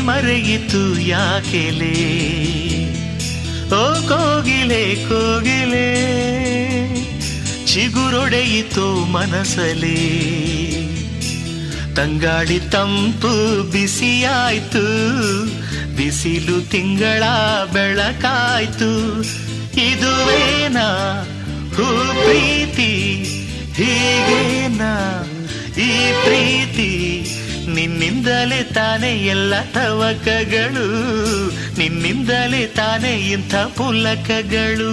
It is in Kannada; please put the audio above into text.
ಮರೆಯಿತು ಯಾಕೆಲೆ ಓ ಕೋಗಿಲೆ ಕೋಗಿಲೆ ಚಿಗುರೊಡೆಯಿತು ಮನಸಲೇ ತಂಗಾಳಿ ತಂಪು ಬಿಸಿಯಾಯ್ತು ಬಿಸಿಲು ತಿಂಗಳ ಬೆಳಕಾಯ್ತು ಇದುವೇನಾ ಹೂ ಪ್ರೀತಿ ಹೀಗೇನಾ ಈ ಪ್ರೀತಿ ನಿನ್ನಿಂದಲೇ ತಾನೇ ಎಲ್ಲ ತವಕಗಳು ನಿನ್ನಿಂದಲೇ ತಾನೇ ಇಂಥ ಪುಲಕಗಳು